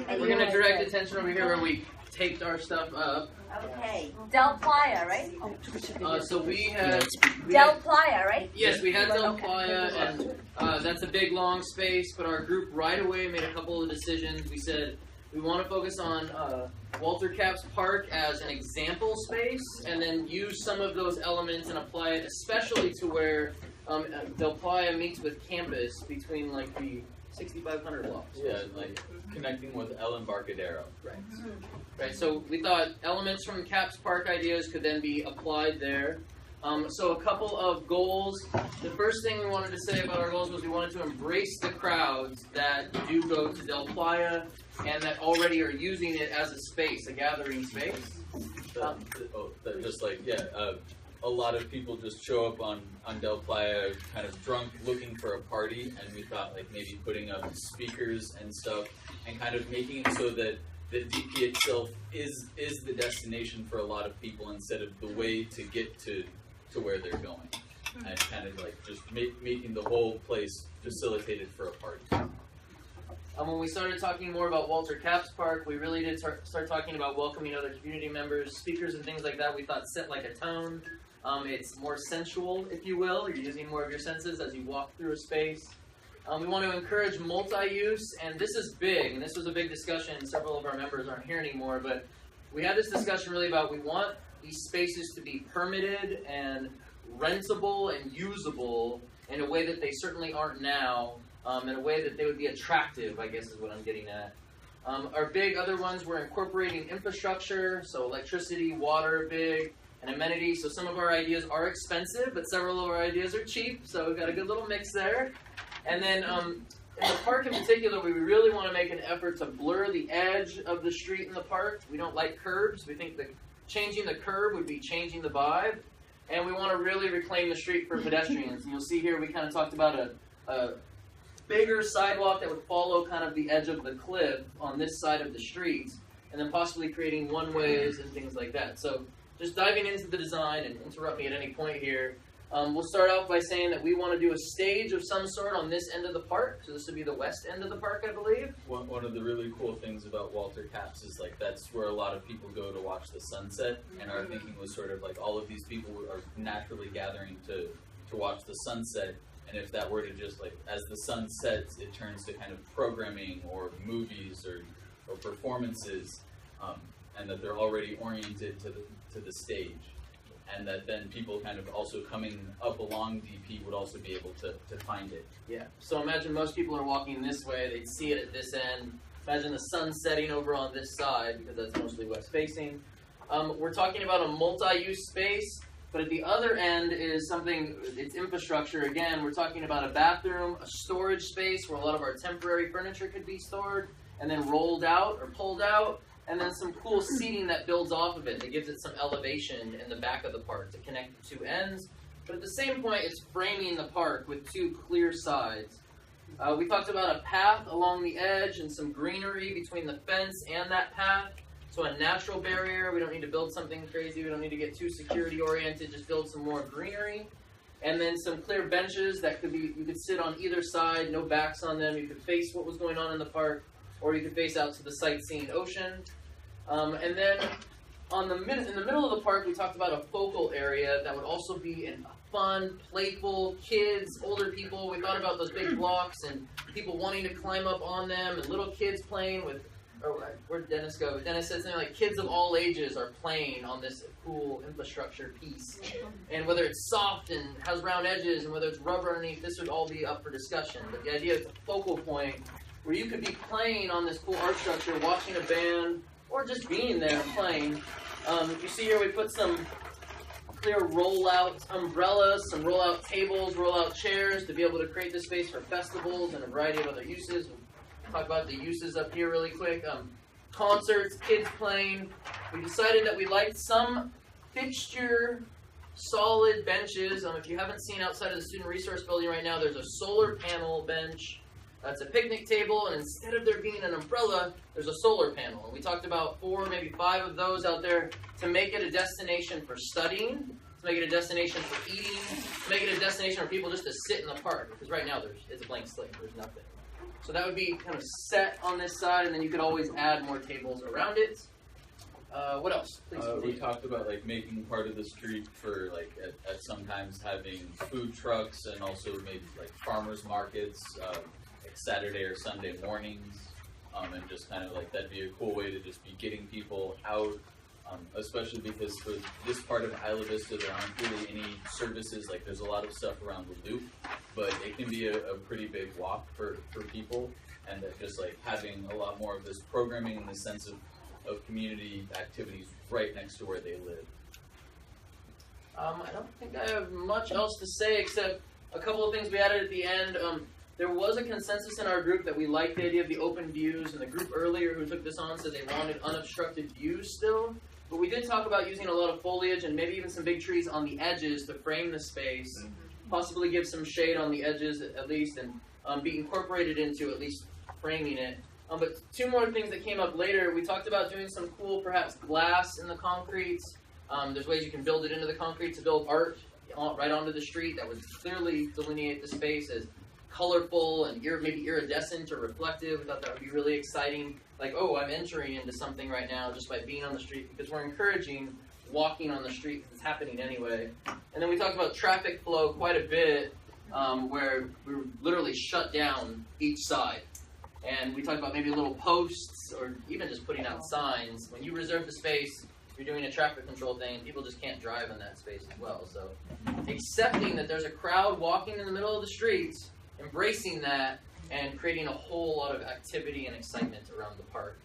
We're going to direct attention over here where we taped our stuff up. Okay. Del Playa, right? So we had... Del Playa, right? Yes, we had Del Playa, and that's a big, long space, but our group right away made a couple of decisions. We said we want to focus on Walter Capps Park as an example space, and then use some of those elements and apply it especially to where Del Playa meets with campus between like the 6,500 blocks. Yeah, like connecting with El Embarcadero. Right. Right, so we thought elements from Capps Park ideas could then be applied there. So a couple of goals. The first thing we wanted to say about our goals was we wanted to embrace the crowds that do go to Del Playa and that already are using it as a space, a gathering space. Just like, a lot of people just show up on Del Playa kind of drunk looking for a party, and we thought like maybe putting up speakers and stuff and kind of making it so that the DP itself is the destination for a lot of people instead of the way to get to where they're going, and kind of like just making the whole place facilitated for a party. When we started talking more about Walter Capps Park, we really did start talking about welcoming other community members, speakers and things like that. We thought set like a tone. It's more sensual, if you will. You're using more of your senses as you walk through a space. We want to encourage multi-use, and this is big, and this was a big discussion. Several of our members aren't here anymore, but we had this discussion really about we want these spaces to be permitted and rentable and usable in a way that they certainly aren't now, in a way that they would be attractive, I guess is what I'm getting at. Our big other ones were incorporating infrastructure, so electricity, water, big, and amenities. So some of our ideas are expensive, but several of our ideas are cheap, so we've got a good little mix there. And then in the park in particular, we really want to make an effort to blur the edge of the street in the park. We don't like curbs. We think that changing the curb would be changing the vibe. And we want to really reclaim the street for pedestrians. And you'll see here we kind of talked about a bigger sidewalk that would follow kind of the edge of the cliff on this side of the street, and then possibly creating one-ways and things like that. So just diving into the design, and interrupt me at any point here, we'll start off by saying that we want to do a stage of some sort on this end of the park. So this would be the west end of the park, I believe. One of the really cool things about Walter Capps is like that's where a lot of people go to watch the sunset. And our thinking was sort of like all of these people are naturally gathering to watch the sunset. And if that were to just like, as the sun sets, it turns to kind of programming or movies or performances, and that they're already oriented to the stage. And that then people kind of also coming up along DP would also be able to find it. Yeah, so imagine most people are walking this way, they'd see it at this end. Imagine the sun setting over on this side, because that's mostly west facing. We're talking about a multi-use space, but at the other end is something, it's infrastructure. Again, we're talking about a bathroom, a storage space where a lot of our temporary furniture could be stored, and then rolled out or pulled out. And then some cool seating that builds off of it, that gives it some elevation in the back of the park to connect the two ends. But at the same point, it's framing the park with two clear sides. We talked about a path along the edge and some greenery between the fence and that path. So a natural barrier. We don't need to build something crazy. We don't need to get too security oriented. Just build some more greenery. And then some clear benches that could be, you could sit on either side, no backs on them. You could face what was going on in the park, or you could face out to the sightseeing ocean. And then in the middle of the park, we talked about a focal area that would also be a fun, playful, kids, older people. We thought about those big blocks and people wanting to climb up on them, and little kids playing with, where'd Dennis go? Dennis said something like kids of all ages are playing on this cool infrastructure piece. And whether it's soft and has round edges and whether it's rubber underneath, this would all be up for discussion. But the idea is a focal point where you could be playing on this cool art structure, watching a band, or just being there and playing. You see here we put some clear roll-out umbrellas, some roll-out tables, roll-out chairs to be able to create this space for festivals and a variety of other uses. We'll talk about the uses up here really quick. Concerts, kids playing. We decided that we liked some fixture, solid benches. If you haven't seen outside of the Student Resource Building right now, there's a solar panel bench. It's a picnic table, and instead of there being an umbrella, there's a solar panel. And we talked about 4, maybe 5 of those out there to make it a destination for studying, to make it a destination for eating, to make it a destination for people just to sit in the park. Because right now it's a blank slate. There's nothing. So that would be kind of set on this side, and then you could always add more tables around it. What else? Please. We talked about like making part of the street for like at sometimes having food trucks and also maybe like farmers markets, like Saturday or Sunday mornings, and just kind of like that'd be a cool way to just be getting people out, especially because for this part of Isla Vista there aren't really any services. Like there's a lot of stuff around the loop, but it can be a pretty big walk for people, and that just like having a lot more of this programming in the sense of community activities right next to where they live. I don't think I have much else to say except a couple of things we added at the end. There was a consensus in our group that we liked the idea of the open views, and the group earlier who took this on said they wanted unobstructed views still. But we did talk about using a lot of foliage and maybe even some big trees on the edges to frame the space, possibly give some shade on the edges at least, and be incorporated into at least framing it. But two more things that came up later. We talked about doing some cool, perhaps, glass in the concrete. There's ways you can build it into the concrete to build art right onto the street that would clearly delineate the space as colorful and maybe iridescent or reflective. We thought that would be really exciting. Like, oh, I'm entering into something right now just by being on the street, because we're encouraging walking on the street because it's happening anyway. And then we talked about traffic flow quite a bit, where we were literally shut down each side. And we talked about maybe little posts or even just putting out signs. When you reserve the space, you're doing a traffic control thing, and people just can't drive in that space as well. So accepting that there's a crowd walking in the middle of the streets, embracing that, and creating a whole lot of activity and excitement around the park.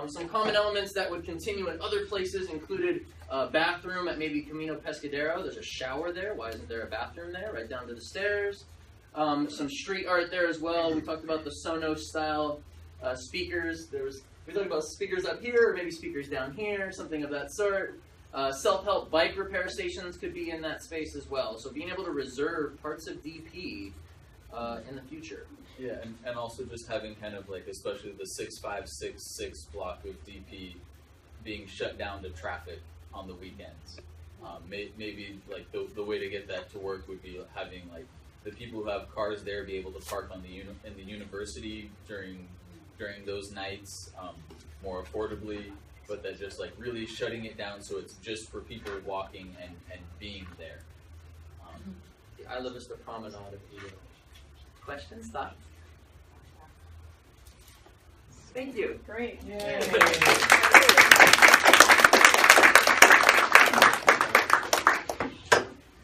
Some common elements that would continue in other places included a bathroom at maybe Camino Pescadero. There's a shower there. Why isn't there a bathroom there? Right down to the stairs. Some street art there as well. We talked about the Sonos style speakers. We talked about speakers up here, or maybe speakers down here, something of that sort. Self-help bike repair stations could be in that space as well. So being able to reserve parts of DP in the future. Yeah, and also just having kind of like, especially the 6566 block of DP being shut down to traffic on the weekends. Maybe like the way to get that to work would be having like the people who have cars there be able to park on in the university during those nights more affordably, but that just like really shutting it down so it's just for people walking and being there. The Isla Vista Promenade, if you will. Questions, thoughts? Thank you. Great. Yay.